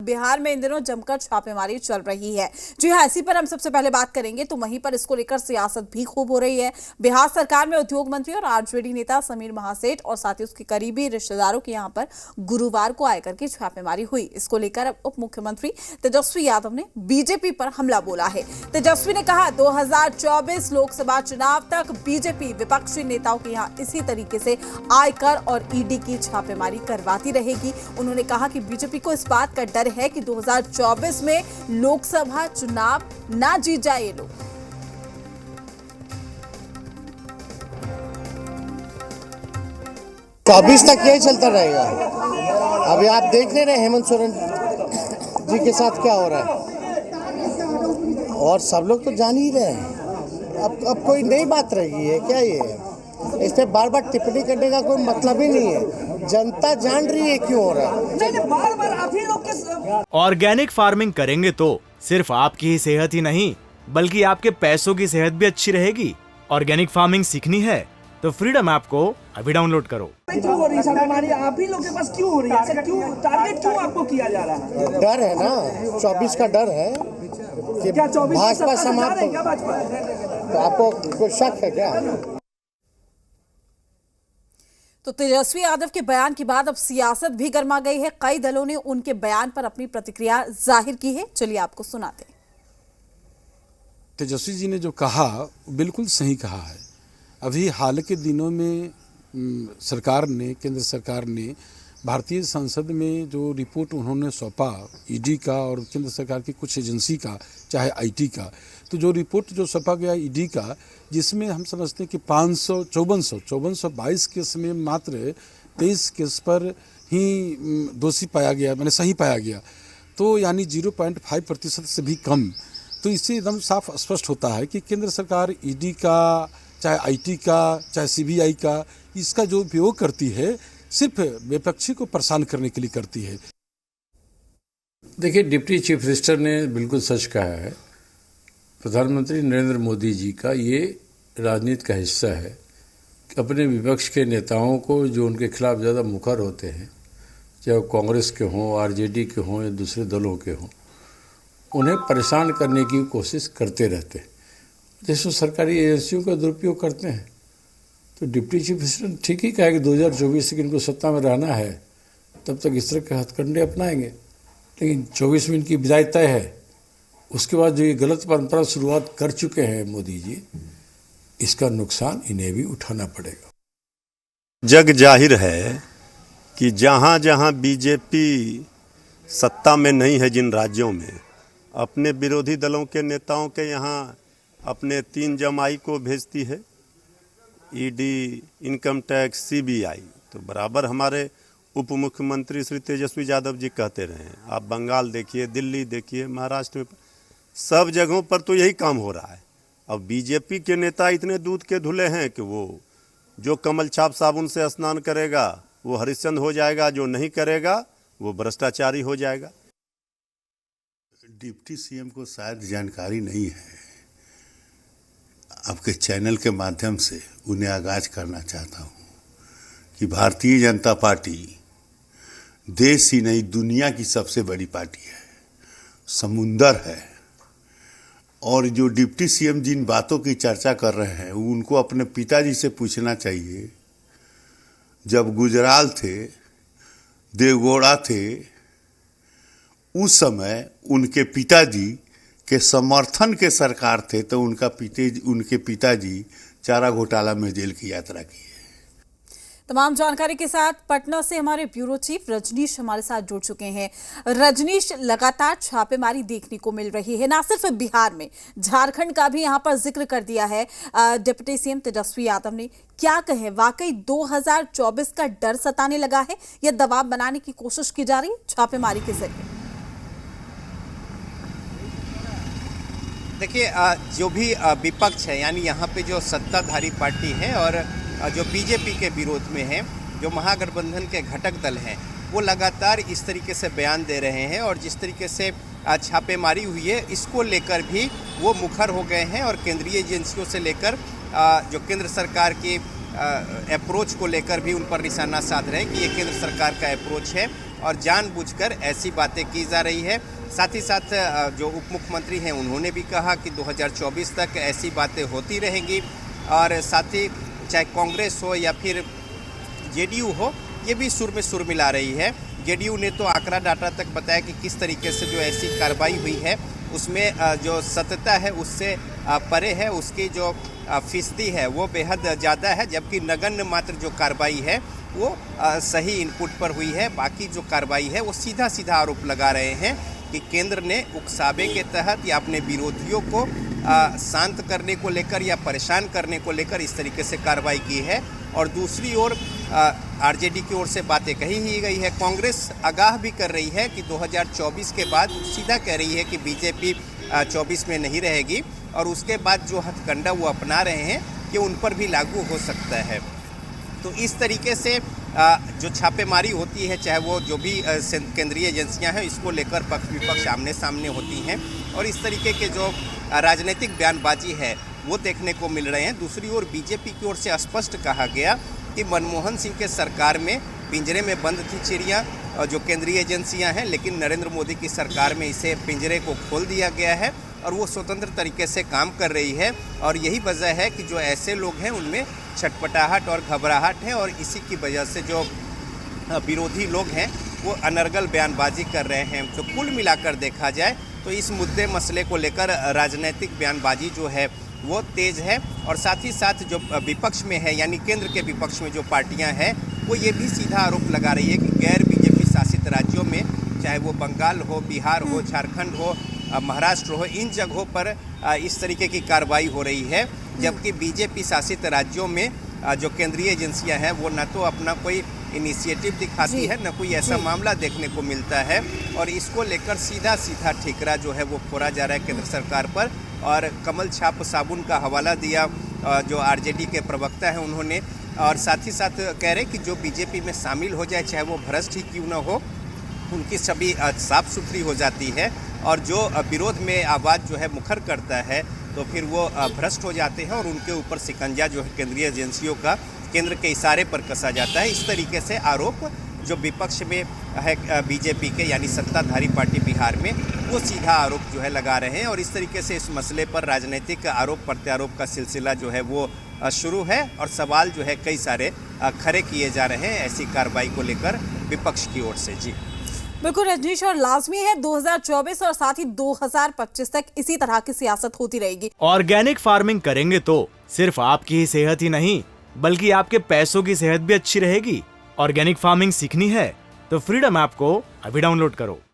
बिहार में इन दिनों जमकर छापेमारी चल रही है। जी हाँ, इसी पर हम सबसे पहले बात करेंगे। तो वहीं पर इसको लेकर सियासत भी खूब हो रही है। बिहार सरकार में उद्योग मंत्री और आरजेडी नेता समीर महासेठ और साथ ही उसके करीबी रिश्तेदारों के यहां पर गुरुवार को आयकर की छापेमारी हुई। इसको लेकर उप मुख्यमंत्री तेजस्वी यादव ने बीजेपी पर हमला बोला है। तेजस्वी ने कहा 2024 लोकसभा चुनाव तक बीजेपी विपक्षी नेताओं के यहां इसी तरीके से आयकर और ईडी की छापेमारी करवाती रहेगी। उन्होंने कहा कि बीजेपी को इस बात का डर है कि 2024 में लोकसभा चुनाव ना जीत जाए ये लोग। 24 तक यही चलता रहेगा। अभी आप देख ले रहे हैं हेमंत सोरेन जी के साथ क्या हो रहा है, और सब लोग तो जान ही रहे हैं। अब कोई नई बात रही है क्या? ये इस पे बार बार टिप्पणी करने का कोई मतलब ही नहीं है। जनता जान रही है क्यों हो रहा है। नहीं, बार-बार आप ही लोग के ऑर्गेनिक फार्मिंग करेंगे तो सिर्फ आपकी ही सेहत ही नहीं बल्कि आपके पैसों की सेहत भी अच्छी रहेगी। ऑर्गेनिक फार्मिंग सीखनी है तो फ्रीडम ऐप को अभी डाउनलोड करो। क्यों हो रही है छापेमारी? आप ही लोग के पास क्यों हो रही है? ऐसा क्यों टारगेट क्यों आपको किया जा रहा है? डर है ना, 24 का डर है कि क्या 24 भाजपा समाप्त क्या भाजपा? तो आपको कोई शक है क्या? तो तेजस्वी यादव के बयान के बाद अब सियासत भी गर्मा गई है। कई दलों ने उनके बयान पर अपनी प्रतिक्रिया जाहिर की है। चलिए आपको सुनाते हैं। तेजस्वी जी ने जो कहा बिल्कुल सही कहा है। अभी हाल के दिनों में केंद्र सरकार ने भारतीय संसद में जो रिपोर्ट उन्होंने सौंपा ईडी का और केंद्र सरकार की कुछ एजेंसी का, चाहे आईटी का, तो जो रिपोर्ट जो सौंपा गया ईडी का, जिसमें हम समझते हैं कि 5422 केस में मात्र 23 केस पर ही दोषी पाया गया, मैंने सही पाया गया, तो यानी 0.5% से भी कम। तो इससे एकदम साफ स्पष्ट होता है कि केंद्र सरकार ईडी का, चाहे आईटी का, चाहे सीबीआई का, इसका जो उपयोग करती है सिर्फ विपक्षी को परेशान करने के लिए करती है। देखिए, डिप्टी चीफ मिनिस्टर ने बिल्कुल सच कहा है। प्रधानमंत्री नरेंद्र मोदी जी का ये राजनीति का हिस्सा है कि अपने विपक्ष के नेताओं को जो उनके खिलाफ ज़्यादा मुखर होते हैं, चाहे वो कांग्रेस के हों, आरजेडी के हों या दूसरे दलों के हों, उन्हें परेशान करने की कोशिश करते रहते हैं। जैसे सरकारी एजेंसियों का दुरुपयोग करते हैं। तो डिप्टी चीफ मिनिस्टर ठीक ही कहा कि 2024 तक इनको सत्ता में रहना है, तब तक इस तरह के हथकंडे अपनाएंगे। लेकिन 24 में इनकी विदाई तय है। उसके बाद जो ये गलत परंपरा शुरुआत कर चुके हैं मोदी जी, इसका नुकसान इन्हें भी उठाना पड़ेगा। जग जाहिर है कि जहाँ जहाँ बीजेपी सत्ता में नहीं है, जिन राज्यों में, अपने विरोधी दलों के नेताओं के यहाँ अपने 3 जमाई को भेजती है, ईडी, इनकम टैक्स, सीबीआई। तो बराबर हमारे उप मुख्यमंत्री श्री तेजस्वी यादव जी कहते रहे हैं। आप बंगाल देखिए, दिल्ली देखिए, महाराष्ट्र में, सब जगहों पर तो यही काम हो रहा है। अब बीजेपी के नेता इतने दूध के धुले हैं कि वो जो कमल छाप साबुन से स्नान करेगा वो हरिश्चंद्र हो जाएगा, जो नहीं करेगा वो भ्रष्टाचारी हो जाएगा। डिप्टी सीएम को शायद जानकारी नहीं है। आपके चैनल के माध्यम से उन्हें आगाज करना चाहता हूँ कि भारतीय जनता पार्टी देश ही नहीं दुनिया की सबसे बड़ी पार्टी है, समुंदर है। और जो डिप्टी सीएम जिन बातों की चर्चा कर रहे हैं उनको अपने पिताजी से पूछना चाहिए। जब गुजराल थे, देवगौड़ा थे, उस समय उनके पिताजी के समर्थन के सरकार थे, तो उनके पिताजी चारा घोटाला में जेल की यात्रा की है। तमाम जानकारी के साथ पटना से हमारे ब्यूरो चीफ रजनीश हमारे साथ जुड़ चुके हैं। रजनीश, लगातार छापेमारी देखने को मिल रही है, ना सिर्फ बिहार में, झारखंड का भी यहां पर जिक्र कर दिया है डिप्टी सीएम तेजस्वी यादव ने। क्या कहें, वाकई 2024 का डर सताने लगा है या दबाव बनाने की कोशिश की जा रही है छापेमारी के जरिए? देखिए, जो भी विपक्ष है, यानी यहाँ पे जो सत्ताधारी पार्टी है और जो बीजेपी के विरोध में है, जो महागठबंधन के घटक दल हैं, वो लगातार इस तरीके से बयान दे रहे हैं और जिस तरीके से छापेमारी हुई है, इसको लेकर भी वो मुखर हो गए हैं और केंद्रीय एजेंसियों से लेकर जो केंद्र सरकार की अप्रोच को लेकर भी उन पर निशाना साध रहे हैं कि ये केंद्र सरकार का अप्रोच है और जानबूझकर ऐसी बातें की जा रही है। साथ ही साथ जो उप मुख्यमंत्री हैं उन्होंने भी कहा कि 2024 तक ऐसी बातें होती रहेंगी और साथ ही चाहे कांग्रेस हो या फिर जेडीयू हो, ये भी सुर में सुर मिला रही है। जेडीयू ने तो आंकड़ा डाटा तक बताया कि किस तरीके से जो ऐसी कार्रवाई हुई है उसमें जो सत्यता है उससे परे है, उसकी जो फीसदी है वो बेहद ज़्यादा है, जबकि नगण्य मात्र जो कार्रवाई है वो सही इनपुट पर हुई है। बाकी जो कार्रवाई है वो सीधा सीधा आरोप लगा रहे हैं कि केंद्र ने उकसावे के तहत या अपने विरोधियों को शांत करने को लेकर या परेशान करने को लेकर इस तरीके से कार्रवाई की है। और दूसरी ओर आरजेडी की ओर से बातें कही ही गई है। कांग्रेस आगाह भी कर रही है कि 2024 के बाद सीधा कह रही है कि बीजेपी 24 में नहीं रहेगी और उसके बाद जो हथकंडा वो अपना रहे हैं कि उन पर भी लागू हो सकता है। तो इस तरीके से जो छापेमारी होती है, चाहे वो जो भी केंद्रीय एजेंसियां हैं, इसको लेकर पक्ष विपक्ष आमने सामने होती हैं और इस तरीके के जो राजनीतिक बयानबाजी है वो देखने को मिल रहे हैं। दूसरी ओर बीजेपी की ओर से स्पष्ट कहा गया कि मनमोहन सिंह के सरकार में पिंजरे में बंद थी चिड़िया जो केंद्रीय एजेंसियां हैं, लेकिन नरेंद्र मोदी की सरकार में इसे पिंजरे को खोल दिया गया है और वो स्वतंत्र तरीके से काम कर रही है। और यही वजह है कि जो ऐसे लोग हैं उनमें छटपटाहट और घबराहट है और इसी की वजह से जो विरोधी लोग हैं वो अनर्गल बयानबाजी कर रहे हैं। तो कुल मिलाकर देखा जाए तो इस मुद्दे मसले को लेकर राजनीतिक बयानबाजी जो है वो तेज़ है और साथ ही साथ जो विपक्ष में है यानी केंद्र के विपक्ष में जो पार्टियां हैं वो ये भी सीधा आरोप लगा रही है कि गैर बीजेपी शासित राज्यों में, चाहे वो बंगाल हो, बिहार हो, झारखंड हो, महाराष्ट्र हो, इन जगहों पर इस तरीके की कार्रवाई हो रही है, जबकि बीजेपी शासित राज्यों में जो केंद्रीय एजेंसियां हैं वो न तो अपना कोई इनिशिएटिव दिखाती है, न कोई ऐसा मामला देखने को मिलता है और इसको लेकर सीधा सीधा ठिकरा जो है वो फोड़ा जा रहा है केंद्र सरकार पर। और कमल छाप साबुन का हवाला दिया जो आरजेडी के प्रवक्ता हैं उन्होंने, और साथ ही साथ कह रहे कि जो बीजेपी में शामिल हो जाए, चाहे वो भ्रष्ट ही क्यों न हो, उनकी छवि साफ सुथरी हो जाती है और जो विरोध में आवाज़ जो है मुखर करता है तो फिर वो भ्रष्ट हो जाते हैं और उनके ऊपर शिकंजा जो है केंद्रीय एजेंसियों का केंद्र के इशारे पर कसा जाता है। इस तरीके से आरोप जो विपक्ष में है बीजेपी के यानी सत्ताधारी पार्टी बिहार में, वो सीधा आरोप जो है लगा रहे हैं और इस तरीके से इस मसले पर राजनीतिक आरोप प्रत्यारोप का सिलसिला जो है वो शुरू है और सवाल जो है कई सारे खड़े किए जा रहे हैं ऐसी कार्रवाई को लेकर विपक्ष की ओर से। जी बिल्कुल रजनीश, और लाजमी है 2024 और साथ ही 2025 तक इसी तरह की सियासत होती रहेगी। ऑर्गेनिक फार्मिंग करेंगे तो सिर्फ आपकी ही सेहत ही नहीं बल्कि आपके पैसों की सेहत भी अच्छी रहेगी। ऑर्गेनिक फार्मिंग सीखनी है तो फ्रीडम ऐप को अभी डाउनलोड करो।